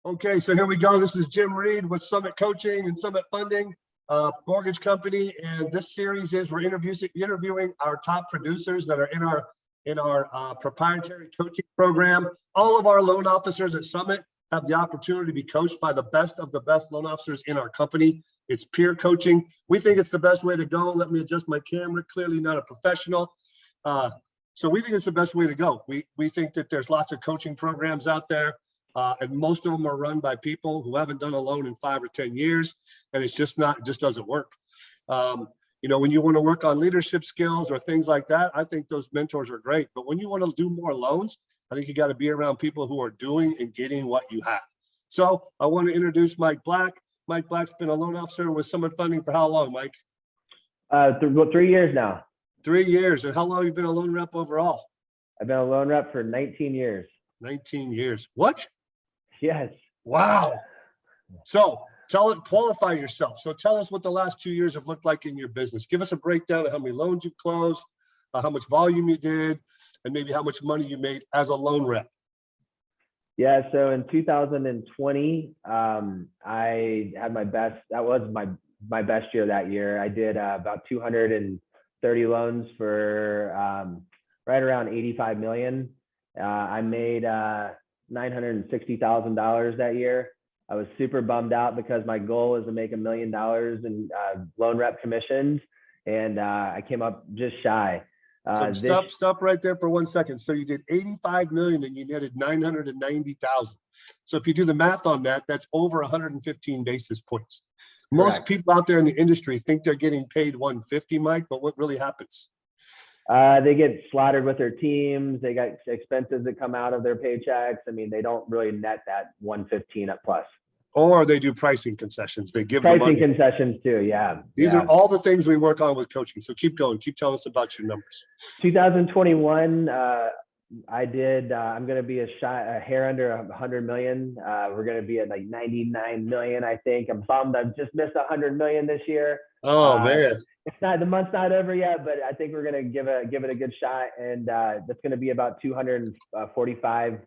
Okay, so here we go. This is Jim Reed with Summit Coaching and Summit Funding, mortgage company. And this series is we're interviewing our top producers that are in our proprietary coaching program. All of our loan officers at Summit have the opportunity to be coached by the best of the best loan officers in our company. It's peer coaching. We think it's the best way to go. Let me adjust my camera. Clearly not a professional. So we think it's the best way to go. We think that there's lots of coaching programs out there. And most of them are run by people who haven't done a loan in 5 or 10 years. And it just doesn't work. When you want to work on leadership skills or things like that, I think those mentors are great. But when you want to do more loans, I think you got to be around people who are doing and getting what you have. So I want to introduce Mike Black. Mike Black's been a loan officer with Summit Funding for how long, Mike? 3 years now. 3 years. And how long have you been a loan rep overall? I've been a loan rep for 19 years. 19 years. What? Yes. Wow. So qualify yourself. So tell us what the last 2 years have looked like in your business. Give us a breakdown of how many loans you've closed, how much volume you did, and maybe how much money you made as a loan rep. Yeah. So in 2020, I had my best. That was my best year that year. I did about 230 loans for right around 85 million. I made $960,000 that year. I was super bummed out because my goal was to make $1 million in loan rep commissions, and I came up just shy. Stop right there for 1 second. So you did 85 million and you netted 990,000. So if you do the math on that, that's over 115 basis points. Most Correct. people out there in the industry think they're getting paid 150, Mike, but what really happens? They get slaughtered with their teams. They got expenses that come out of their paychecks. I mean, they don't really net that 115 up plus. Or they do pricing concessions. They give pricing concessions too. Yeah. These are all the things we work on with coaching. So keep going. Keep telling us about your numbers. 2021, I did. I'm going to be a hair under 100 million. We're going to be at like 99 million, I think. I'm bummed. I've just missed 100 million this year. Oh man. It's not, the month's not over yet, but I think we're going to give it a good shot. And that's going to be about 245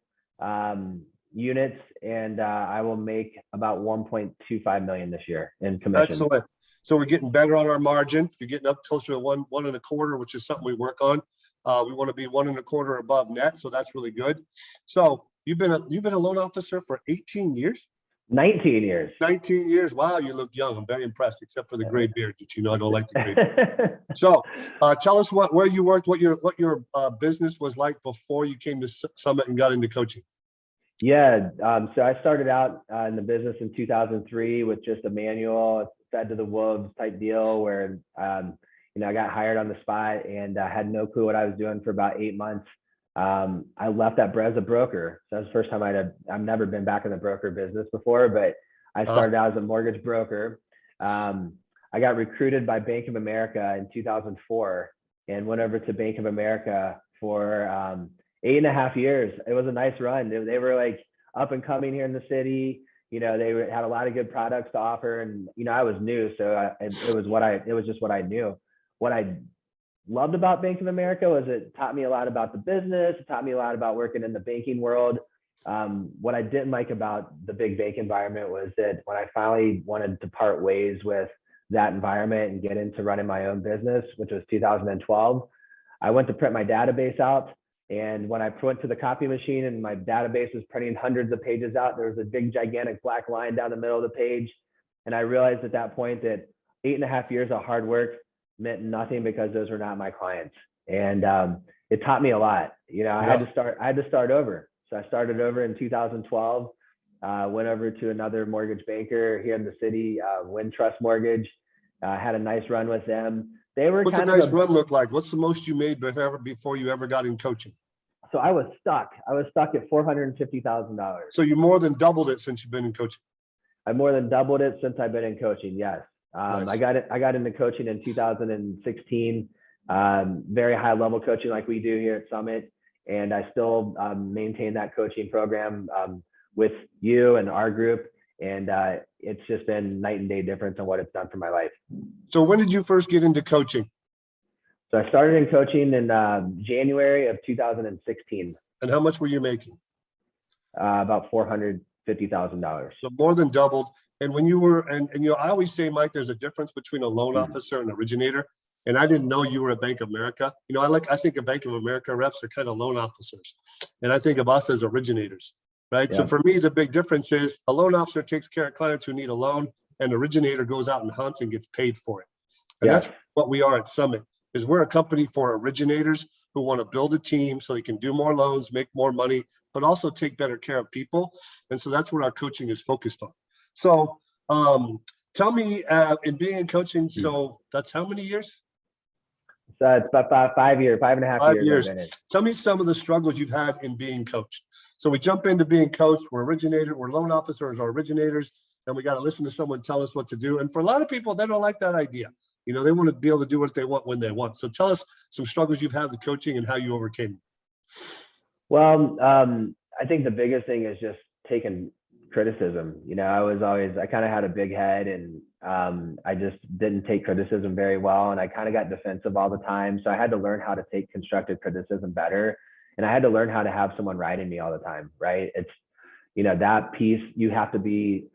units. And I will make about 1.25 million this year in commission. Excellent. So we're getting better on our margin. You're getting up closer to one and a quarter, which is something we work on. We want to be 1 1/4 above net. So that's really good. So you've been a loan officer for 18 years? 19 years. 19 years. Wow, you look young. I'm very impressed, except for the gray beard. Did you know I don't like the gray beard? So tell us where you worked, what your business was like before you came to Summit and got into coaching. Yeah. So I started out in the business in 2003 with just a manual, fed to the wolves type deal where, I got hired on the spot and I had no clue what I was doing for about 8 months. I left that as a broker. So that was the first time I've never been back in the broker business before, but I started out as a mortgage broker. I got recruited by Bank of America in 2004 and went over to Bank of America for 8.5 years. It was a nice run. They were like up and coming here in the city. They had a lot of good products to offer, and I was new, so it was just what I knew. What I loved about Bank of America was it taught me a lot about the business. It taught me a lot about working in the banking world. What I didn't like about the big bank environment was that when I finally wanted to part ways with that environment and get into running my own business, which was 2012, I went to print my database out. And when I went to the copy machine and my database was printing hundreds of pages out, there was a big, gigantic black line down the middle of the page. And I realized at that point that 8.5 years of hard work meant nothing because those were not my clients. And it taught me a lot. I had to start over. So I started over in 2012, went over to another mortgage banker here in the city, Wintrust Mortgage. Had a nice run with them. What's a nice run look like? What's the most you made before you ever got in coaching? So I was stuck at $450,000. So you more than doubled it since you've been in coaching. I more than doubled it since I've been in coaching. Yes. Nice. I got into coaching in 2016, very high level coaching like we do here at Summit. And I still maintain that coaching program with you and our group. And it's just been night and day difference on what it's done for my life. So when did you first get into coaching? So I started in coaching in January of 2016. And how much were you making? About 400 $50,000. So more than doubled. And when you were, and you know, I always say, Mike, there's a difference between a loan officer and originator. And I didn't know you were at Bank of America. You know, I think of Bank of America reps are kind of loan officers. And I think of us as originators, right? So Yeah. for me, the big difference is a loan officer takes care of clients who need a loan, and originator goes out and hunts and gets paid for it. And Yes. that's what we are at Summit, is we're a company for originators who want to build a team so they can do more loans, make more money, but also take better care of people. And so that's what our coaching is focused on. So tell me, in being in coaching, so that's how many years? So it's about 5.5 5 years. years. I've been in. Tell me some of the struggles you've had in being coached. So we jump into being coached. We're originator, we're loan officers or originators, and we got to listen to someone tell us what to do. And for a lot of people, they don't like that idea. You know, they want to be able to do what they want when they want. So tell us some struggles you've had with coaching and how you overcame them. Well, I think the biggest thing is just taking criticism. You know, I kind of had a big head, and I just didn't take criticism very well, and I kind of got defensive all the time. So I had to learn how to take constructive criticism better, and I had to learn how to have someone riding me all the time. Right? It's, you know, that piece, you have to be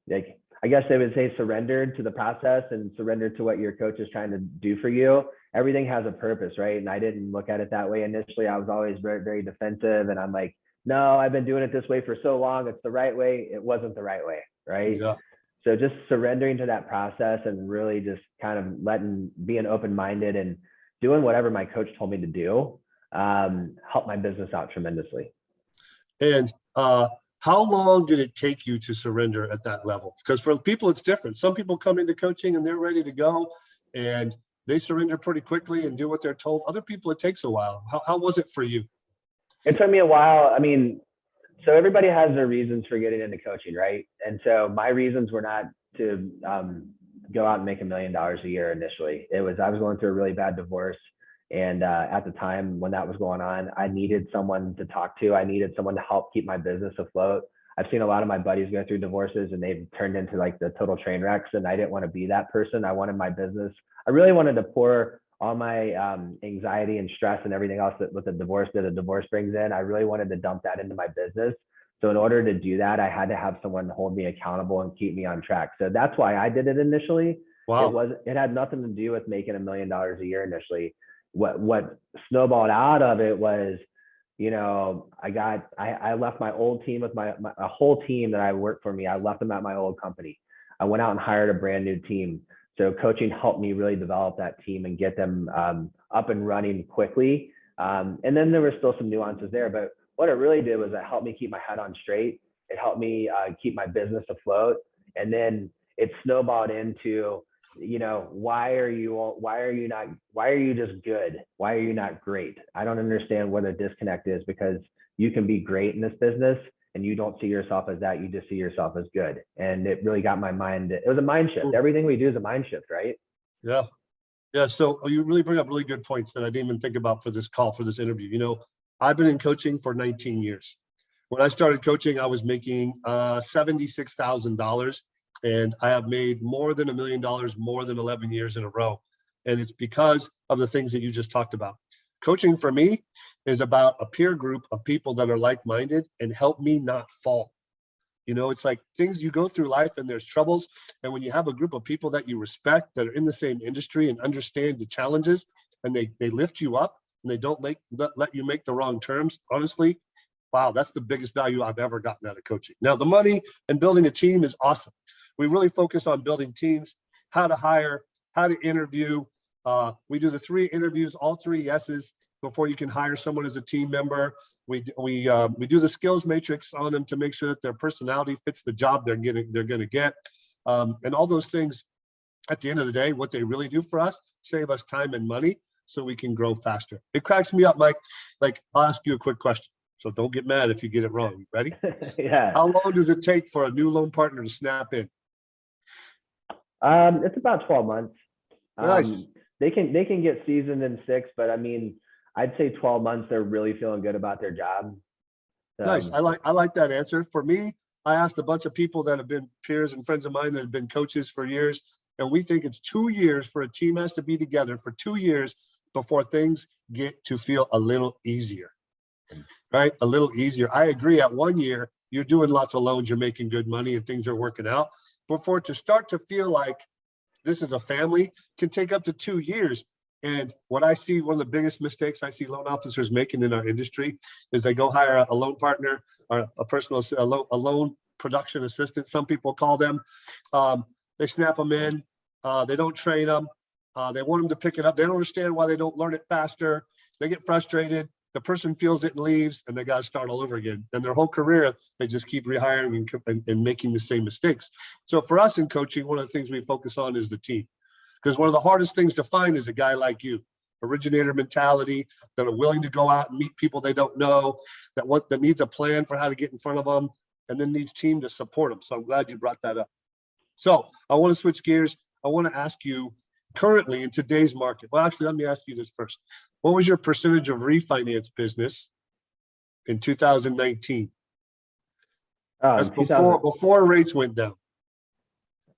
like, I guess they would say, surrendered to the process and surrendered to what your coach is trying to do for you. Everything has a purpose, right? And I didn't look at it that way initially. I was always very, very defensive, and I'm like, no, I've been doing it this way for so long. It's the right way. It wasn't the right way, right? Yeah. So just surrendering to that process and really just kind of being open-minded and doing whatever my coach told me to do helped my business out tremendously. And how long did it take you to surrender at that level? Because for people, it's different. Some people come into coaching and they're ready to go and they surrender pretty quickly and do what they're told. Other people, it takes a while. How was it for you? It took me a while. I mean, so everybody has their reasons for getting into coaching, right? And so my reasons were not to go out and make $1 million a year initially. I was going through a really bad divorce. And at the time when that was going on, I needed someone to talk to. I needed someone to help keep my business afloat. I've seen a lot of my buddies go through divorces and they've turned into like the total train wrecks. And I didn't want to be that person. I wanted my business. I really wanted to pour all my anxiety and stress and everything else that a divorce brings in. I really wanted to dump that into my business. So in order to do that, I had to have someone hold me accountable and keep me on track. So that's why I did it initially. Wow. It had nothing to do with making $1 million a year initially. What snowballed out of it was, you know, I left my old team with a whole team that I worked for me. I left them at my old company. I went out and hired a brand new team. So coaching helped me really develop that team and get them up and running quickly. And then there were still some nuances there, but what it really did was it helped me keep my head on straight. It helped me keep my business afloat. And then it snowballed into, you know, why are you just good? Why are you not great? I don't understand what a disconnect is, because you can be great in this business and you don't see yourself as that. You just see yourself as good. And it really got my mind. It was a mind shift. Everything we do is a mind shift, right? Yeah. Yeah. So you really bring up really good points that I didn't even think about for this call, for this interview. You know, I've been in coaching for 19 years. When I started coaching, I was making $76,000. And I have made more than $1 million, more than 11 years in a row. And it's because of the things that you just talked about. Coaching for me is about a peer group of people that are like-minded and help me not fall. You know, it's like things you go through life and there's troubles. And when you have a group of people that you respect, that are in the same industry and understand the challenges, and they lift you up and they don't let you make the wrong terms, honestly, wow, that's the biggest value I've ever gotten out of coaching. Now, the money and building a team is awesome. We really focus on building teams, how to hire, how to interview. We do the 3 interviews, all 3 yeses before you can hire someone as a team member. We do the skills matrix on them to make sure that their personality fits the job they're going to get. And all those things, at the end of the day, what they really do for us, save us time and money so we can grow faster. It cracks me up, Mike. Like, I'll ask you a quick question. So don't get mad if you get it wrong. Ready? Yeah. How long does it take for a new loan partner to snap in? It's about 12 months. Nice. They can get seasoned in 6, but I mean, I'd say 12 months, they're really feeling good about their job. Nice. I like that answer. For me, I asked a bunch of people that have been peers and friends of mine that have been coaches for years, and we think it's 2 years for a team has to be together for 2 years before things get to feel a little easier. Right? A little easier. I agree. At 1 year, you're doing lots of loans, you're making good money and things are working out. But for it to start to feel like this is a family can take up to 2 years. And what I see, one of the biggest mistakes I see loan officers making in our industry is they go hire a loan partner or a loan production assistant, some people call them. They snap them in, they don't train them. They want them to pick it up. They don't understand why they don't learn it faster. They get frustrated. The person feels it and leaves, and they got to start all over again. And their whole career, they just keep rehiring and making the same mistakes. So for us in coaching, one of the things we focus on is the team. Because one of the hardest things to find is a guy like you, originator mentality, that are willing to go out and meet people they don't know, that needs a plan for how to get in front of them, and then needs team to support them. So I'm glad you brought that up. So I want to switch gears. I want to ask you, currently in today's market, well, actually, let me ask you this first. What was your percentage of refinance business in 2019? That's before rates went down.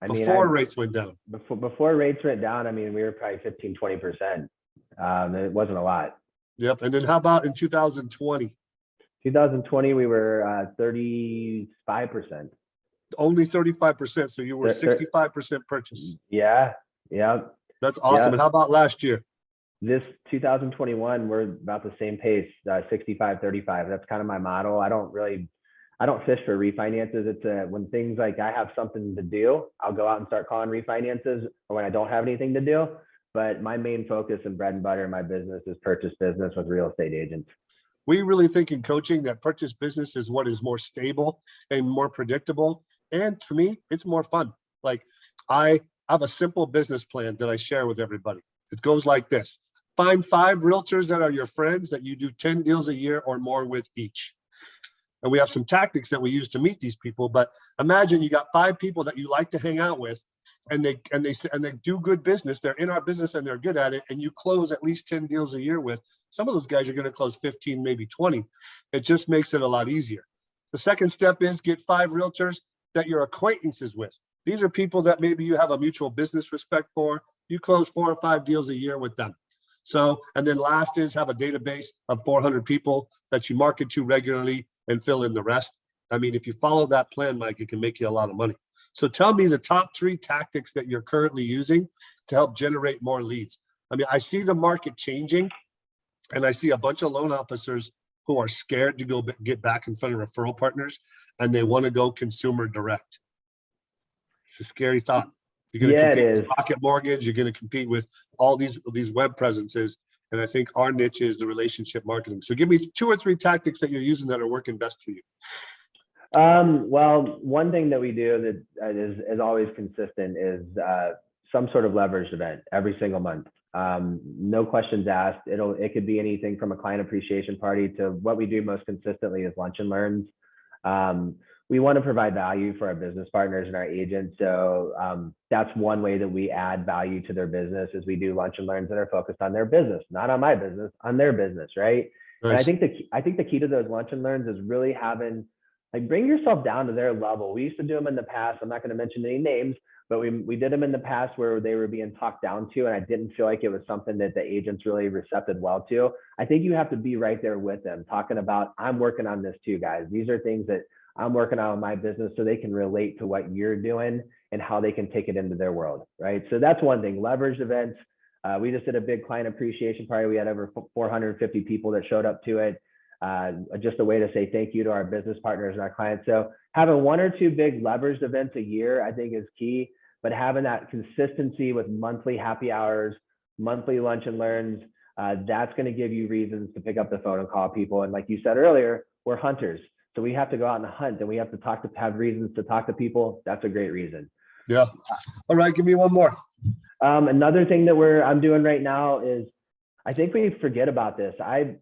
Rates went down. Before rates went down, I mean, we were probably 15, 20%. It wasn't a lot. Yep. And then how about in 2020? 2020, we were 35%. Only 35%. So you were 65% purchase. Yeah. That's awesome. Yeah. And how about last year? This 2021, we're about the same pace, 65, 35. That's kind of my model. I don't fish for refinances. It's when things like I have something to do, I'll go out and start calling refinances, or when I don't have anything to do. But my main focus and bread and butter in my business is purchase business with real estate agents. We really think in coaching that purchase business is what is more stable and more predictable. And to me, it's more fun. Like I have a simple business plan that I share with everybody. It goes like this. Find 5 realtors that are your friends that you do 10 deals a year or more with each. And we have some tactics that we use to meet these people. But imagine you got 5 people that you like to hang out with, and they do good business. They're in our business and they're good at it. And you close at least 10 deals a year with. Some of those guys are going to close 15, maybe 20. It just makes it a lot easier. The second step is get 5 realtors that you're acquaintances with. These are people that maybe you have a mutual business respect for. You close 4 or 5 deals a year with them. So, and then last is have a database of 400 people that you market to regularly and fill in the rest. I mean, if you follow that plan, Mike, it can make you a lot of money. So tell me the top 3 tactics that you're currently using to help generate more leads. I mean, I see the market changing, and I see a bunch of loan officers who are scared to go get back in front of referral partners, and they want to go consumer direct. It's a scary thought. You're going to compete with Rocket Mortgage. You're going to compete with all these web presences. And I think our niche is the relationship marketing. So give me 2 or 3 tactics that you're using that are working best for you. Well, one thing that we do that is always consistent is some sort of leveraged event every single month. No questions asked. It could be anything from a client appreciation party to what we do most consistently is lunch and learns. We want to provide value for our business partners and our agents. So that's one way that we add value to their business is we do lunch and learns that are focused on their business, not on my business, on their business, right? Nice. And I think the key to those lunch and learns is really having, like, bring yourself down to their level. We used to do them in the past. I'm not going to mention any names, but we did them in the past where they were being talked down to, and I didn't feel like it was something that the agents really recepted well to. I think you have to be right there with them, talking about, I'm working on this too, guys. These are things that I'm working on in my business so they can relate to what you're doing and how they can take it into their world, right? So that's one thing, leveraged events. We just did a big client appreciation party. We had over 450 people that showed up to it. Just a way to say thank you to our business partners and our clients. So having 1 or 2 big leveraged events a year, I think is key, but having that consistency with monthly happy hours, monthly lunch and learns, that's going to give you reasons to pick up the phone and call people. And like you said earlier, we're hunters. So we have to go out and hunt, and we have to have reasons to talk to people. That's a great reason. Yeah. All right. Give me one more. Another thing that I'm doing right now is, I think we forget about this. It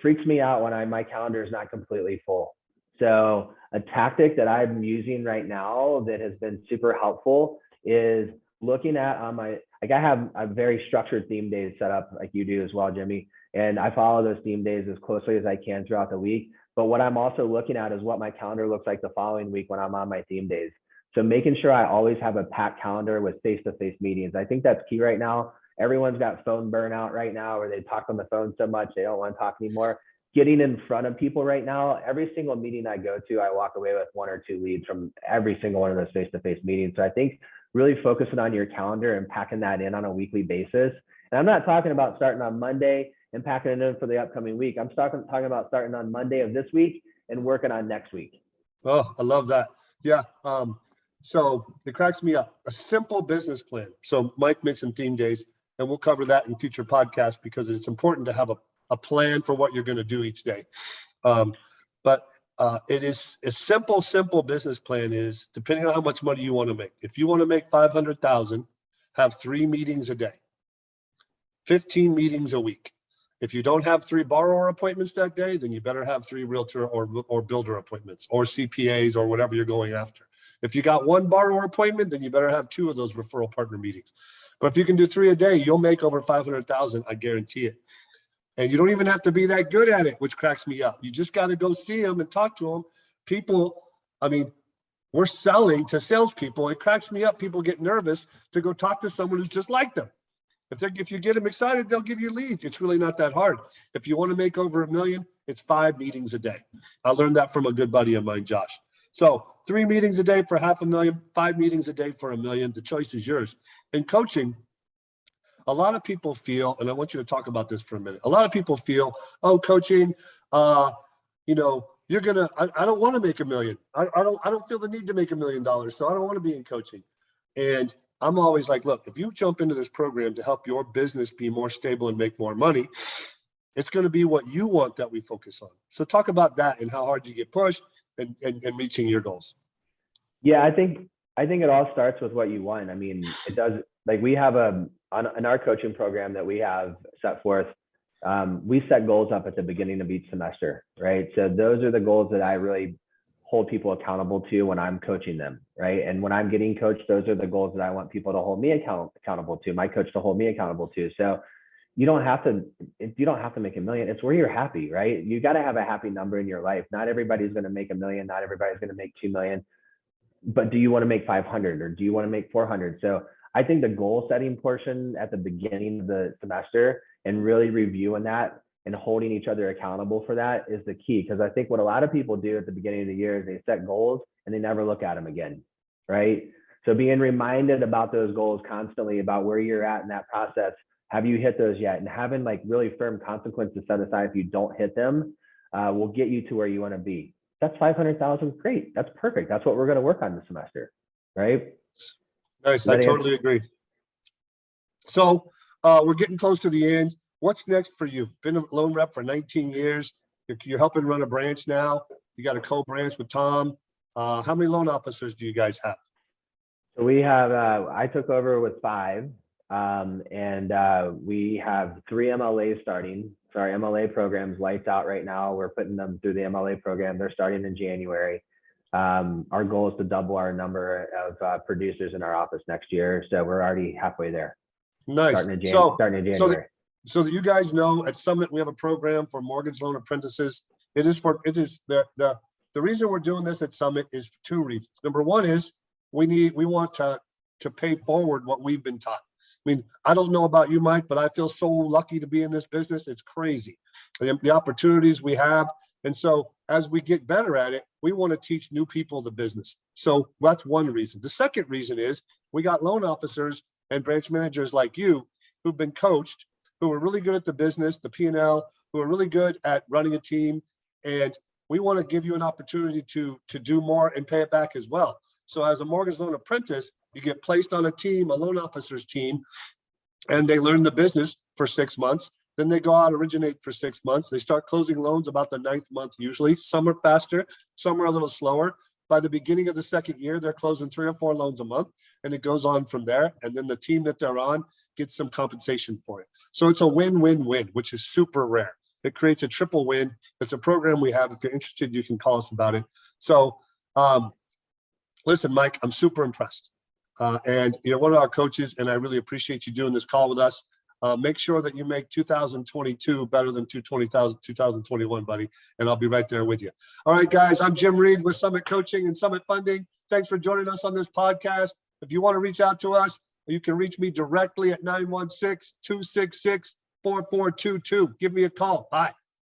freaks me out when my calendar is not completely full. So a tactic that I'm using right now that has been super helpful is looking at I have a very structured theme days set up like you do as well, Jimmy. And I follow those theme days as closely as I can throughout the week. But what I'm also looking at is what my calendar looks like the following week when I'm on my theme days. So making sure I always have a packed calendar with face-to-face meetings. I think that's key right now. Everyone's got phone burnout right now where they talk on the phone so much, they don't want to talk anymore. getting in front of people right now. Every single meeting I go to, I walk away with 1 or 2 leads from every single one of those face-to-face meetings. So I think really focusing on your calendar and packing that in on a weekly basis. And I'm not talking about starting on Monday and packing it in for the upcoming week. I'm talking about starting on Monday of this week and working on next week. Oh, I love that. Yeah. So it cracks me up. A simple business plan. So Mike mentioned theme days, and we'll cover that in future podcasts because it's important to have a plan for what you're going to do each day. But it is a simple business plan is depending on how much money you want to make. If you want to make 500,000, have 3 meetings a day, 15 meetings a week. If you don't have 3 borrower appointments that day, then you better have 3 realtor or builder appointments or CPAs or whatever you're going after. If you got 1 borrower appointment, then you better have 2 of those referral partner meetings. But if you can do 3 a day, you'll make over 500,000. I guarantee it. And you don't even have to be that good at it, which cracks me up. You just got to go see them and talk to them. People, I mean, we're selling to salespeople. It cracks me up. People get nervous to go talk to someone who's just like them. If you get them excited, they'll give you leads. It's really not that hard. If you want to make over $1 million, it's 5 meetings a day. I learned that from a good buddy of mine, Josh. So 3 meetings a day for $500,000, 5 meetings a day for $1 million. The choice is yours. In coaching, a lot of people feel, and I want you to talk about this for a minute. A lot of people feel, oh, coaching, you're gonna. I don't want to make $1 million. I don't feel the need to make $1 million, so I don't want to be in coaching. And I'm always like, look, if you jump into this program to help your business be more stable and make more money, it's going to be what you want that we focus on. So talk about that and how hard you get pushed and reaching your goals. Yeah, I think it all starts with what you want. I mean, it does. Like we have in our coaching program that we have set forth, we set goals up at the beginning of each semester, right? So those are the goals that I really hold people accountable to when I'm coaching them, right? And when I'm getting coached, those are the goals that I want people to hold me accountable to, my coach to hold me accountable to. So you don't have to make $1 million. It's where you're happy, right? You got to have a happy number in your life. Not everybody's going to make $1 million. Not everybody's going to make 2 million, but do you want to make 500 or do you want to make 400? So I think the goal setting portion at the beginning of the semester and really reviewing that and holding each other accountable for that is the key. Because I think what a lot of people do at the beginning of the year is they set goals and they never look at them again, right? So being reminded about those goals constantly, about where you're at in that process. Have you hit those yet? And having like really firm consequences set aside if you don't hit them will get you to where you want to be. That's 500,000. Great. That's perfect. That's what we're going to work on this semester, right? Nice. I totally agree. So we're getting close to the end. What's next for you? Been a loan rep for 19 years. You're helping run a branch now. You got a co-branch with Tom. How many loan officers do you guys have? So we have, I took over with 5, and we have 3 MLAs starting. So our MLA program's lights out right now. We're putting them through the MLA program. They're starting in January. Our goal is to double our number of producers in our office next year. So we're already halfway there. Nice. Starting in January. So that you guys know, at Summit, we have a program for mortgage loan apprentices. It is the reason we're doing this at Summit is for 2 reasons. Number one is we want to pay forward what we've been taught. I mean, I don't know about you, Mike, but I feel so lucky to be in this business. It's crazy. The opportunities we have. And so as we get better at it, we want to teach new people the business. So that's one reason. The second reason is we got loan officers and branch managers like you who've been coached, who are really good at the business, the P&L, who are really good at running a team. And we want to give you an opportunity to do more and pay it back as well. So as a mortgage loan apprentice, you get placed on a team, a loan officer's team, and they learn the business for 6 months. Then they go out, originate for 6 months. They start closing loans about the 9th month usually. Some are faster, some are a little slower. By the beginning of the 2nd year, they're closing 3 or 4 loans a month, and it goes on from there. And then the team that they're on gets some compensation for it. So it's a win-win-win, which is super rare. It creates a triple win. It's a program we have. If you're interested, you can call us about it. So listen, Mike, I'm super impressed. And you're one of our coaches, and I really appreciate you doing this call with us. Make sure that you make 2022 better than 2021, buddy, and I'll be right there with you. All right, guys, I'm Jim Reed with Summit Coaching and Summit Funding. Thanks for joining us on this podcast. If you want to reach out to us, you can reach me directly at 916-266-4422. Give me a call. Bye.